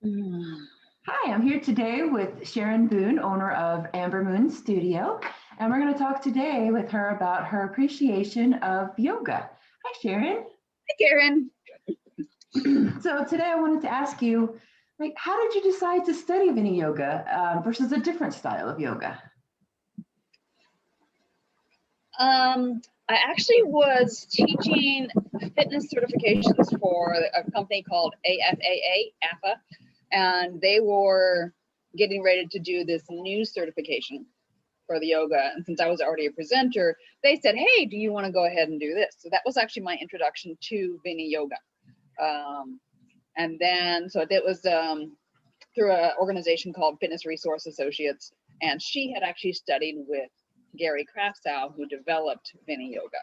Mm. Hi, I'm here today with Sharon Boone, owner of Amber Moon Studio, and we're going to talk today with her about her appreciation of yoga. Hi, Sharon. Hi, Karen. So today I wanted to ask you, how did you decide to study Viniyoga versus a different style of yoga? I actually was teaching fitness certifications for a company called AFA, and they were getting ready to do this new certification for the yoga. And since I was already a presenter, they said, "Hey, do you want to go ahead and do this?" So that was actually my introduction to Viniyoga. And then, so it was through an organization called Fitness Resource Associates, and she had actually studied with Gary Kraftsow, who developed Viniyoga.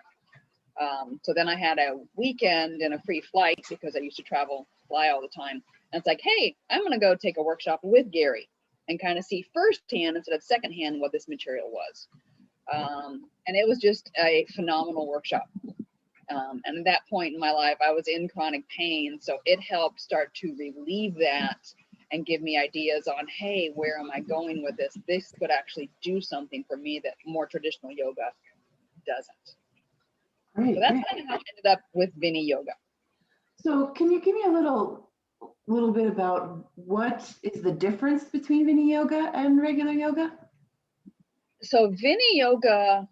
So then I had a weekend and a free flight because I used to fly all the time. And it's like, hey, I'm going to go take a workshop with Gary and kind of see firsthand instead of secondhand what this material was. And it was just a phenomenal workshop. And at that point in my life, I was in chronic pain. So it helped start to relieve that and give me ideas on, hey, where am I going with this? This could actually do something for me that more traditional yoga doesn't. Great, So that's great. kind of how I ended up with Viniyoga. So can you give me a little bit about what is the difference between Viniyoga and regular yoga? So Viniyoga,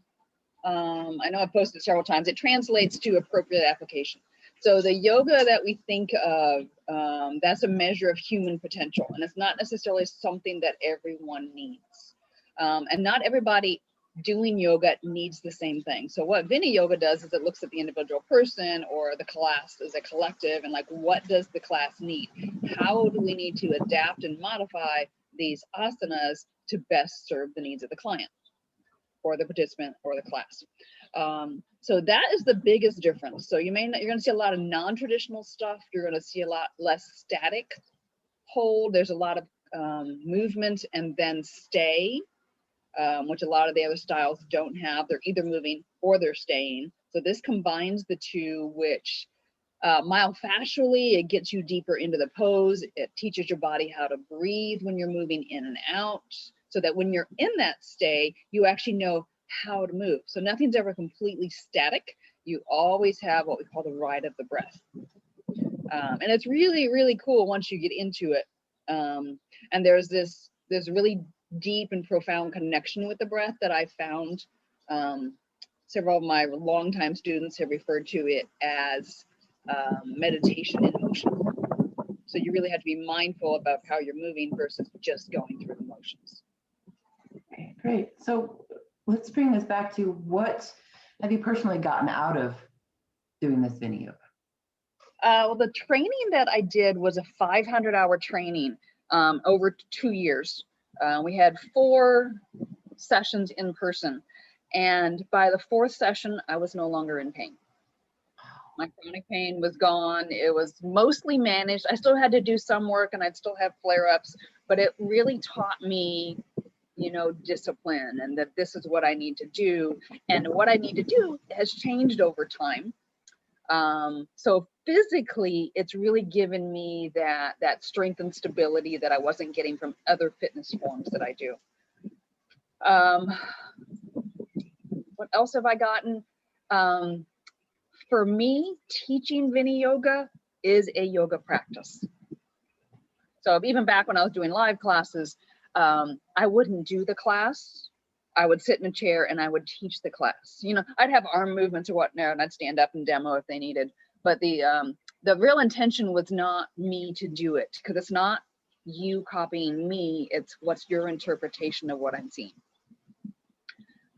I know I've posted several times, it translates to appropriate application. So the yoga that we think of, that's a measure of human potential, and it's not necessarily something that everyone needs. And not everybody doing yoga needs the same thing. So what Viniyoga does is it looks at the individual person or the class as a collective and like, what does the class need? How do we need to adapt and modify these asanas to best serve the needs of the client or the participant or the class? So that is the biggest difference. So you're going to see a lot of non-traditional stuff. You're going to see a lot less static hold. There's a lot of movement and then stay, which a lot of the other styles don't have. They're either moving or they're staying. So this combines the two, which myofascially, it gets you deeper into the pose. It teaches your body how to breathe when you're moving in and out, so that when you're in that stay, you actually know how to move. So nothing's ever completely static. You always have what we call the ride of the breath. And it's really, really cool once you get into it. And there's really deep and profound connection with the breath that I found. Several of my longtime students have referred to it as meditation in motion. So you really have to be mindful about how you're moving versus just going through the motions. Okay, great. So let's bring this back to what have you personally gotten out of doing this Viniyoga? Well, the training that I did was a 500-hour training over 2 years. We had 4 sessions in person, and by the 4th session, I was no longer in pain. My chronic pain was gone. It was mostly managed. I still had to do some work and I'd still have flare-ups, but it really taught me, discipline, and that this is what I need to do. And what I need to do has changed over time. So physically, it's really given me that strength and stability that I wasn't getting from other fitness forms that I do. What else have I gotten? For me, teaching Viniyoga is a yoga practice. So even back when I was doing live classes, I wouldn't do the class. I would sit in a chair and I would teach the class. I'd have arm movements or whatnot, and I'd stand up and demo if they needed. But the real intention was not me to do it, because it's not you copying me. It's what's your interpretation of what I'm seeing.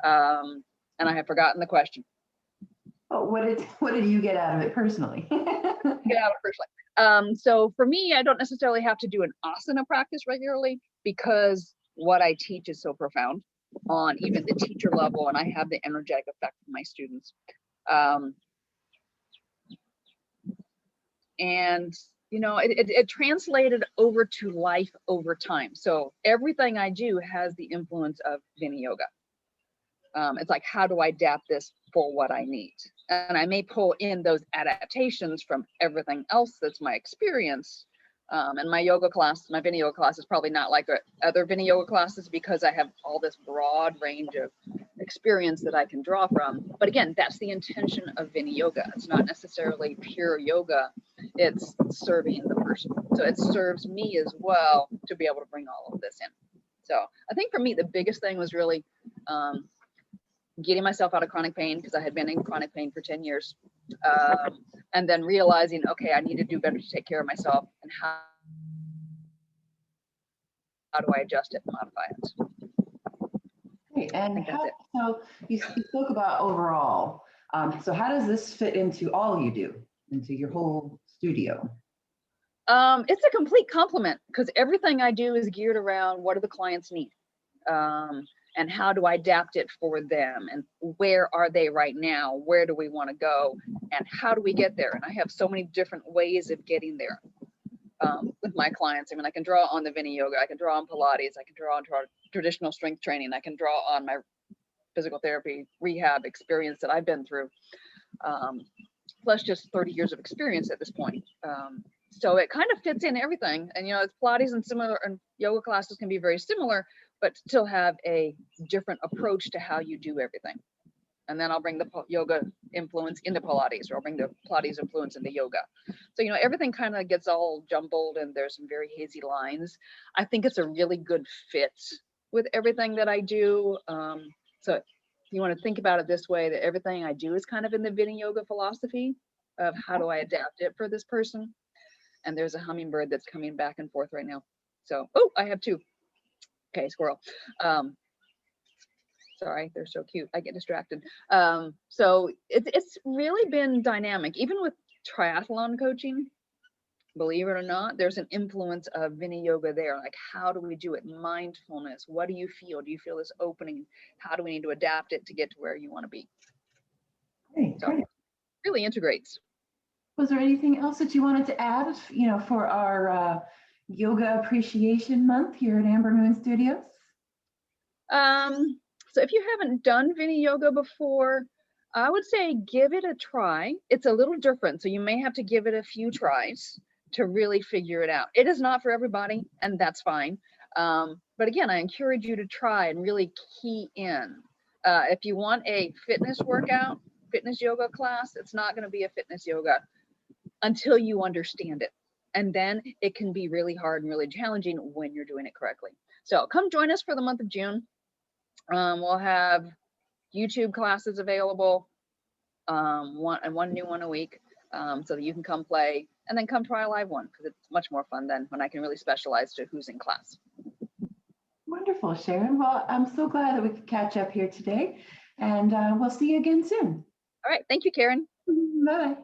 And I have forgotten the question. Oh, what did you get out of it personally? Get out of it personally. So for me, I don't necessarily have to do an asana practice regularly because what I teach is so profound on even the teacher level, and I have the energetic effect of my students. And it translated over to life over time. So everything I do has the influence of Viniyoga. It's like, how do I adapt this for what I need? And I may pull in those adaptations from everything else that's my experience, And my yoga class, my Viniyoga class is probably not like other Viniyoga classes because I have all this broad range of experience that I can draw from. But again, that's the intention of Viniyoga. It's not necessarily pure yoga. It's serving the person. So it serves me as well to be able to bring all of this in. So I think for me, the biggest thing was really getting myself out of chronic pain, because I had been in chronic pain for 10 years. And then realizing, okay, I need to do better to take care of myself, and how do I adjust it and modify it? Great. And think that's it. so you spoke about overall. So how does this fit into all you do, into your whole studio? It's a complete complement, because everything I do is geared around what do the clients need, and how do I adapt it for them, and where are they right now? Where do we want to go, and how do we get there? And I have so many different ways of getting there with my clients. I mean, I can draw on the Viniyoga, I can draw on Pilates, I can draw on traditional strength training, I can draw on my physical therapy rehab experience that I've been through, plus just 30 years of experience at this point. So it kind of fits in everything. And, you know, it's Pilates and similar, and yoga classes can be very similar, but still have a different approach to how you do everything. And then I'll bring the yoga influence into Pilates, or I'll bring the Pilates influence into yoga. So, you know, everything kind of gets all jumbled and there's some very hazy lines. I think it's a really good fit with everything that I do. So if you want to think about it this way, that everything I do is kind of in the Viniyoga philosophy of how do I adapt it for this person. And there's a hummingbird that's coming back and forth right now. So, oh, I have two. Okay, squirrel. Sorry, they're so cute. I get distracted. So it's really been dynamic. Even with triathlon coaching, believe it or not, there's an influence of Viniyoga there. Like, how do we do it? Mindfulness. What do you feel? Do you feel this opening? How do we need to adapt it to get to where you want to be? Great, So great. it really integrates. Was there anything else that you wanted to add, you know, for our Yoga Appreciation Month here at Amber Moon Studios? So if you haven't done Viniyoga before, I would say give it a try. It's a little different, so you may have to give it a few tries to really figure it out. It is not for everybody, and that's fine. But again, I encourage you to try and really key in. If you want a fitness workout, fitness yoga class, it's not going to be a fitness yoga until you understand it. And then it can be really hard and really challenging when you're doing it correctly. So come join us for the month of June. We'll have YouTube classes available, one new one a week, so that you can come play and then come try a live one, because it's much more fun than when I can really specialize to who's in class. Wonderful, Sharon. Well, I'm so glad that we could catch up here today, and we'll see you again soon. All right. Thank you, Karen. Bye.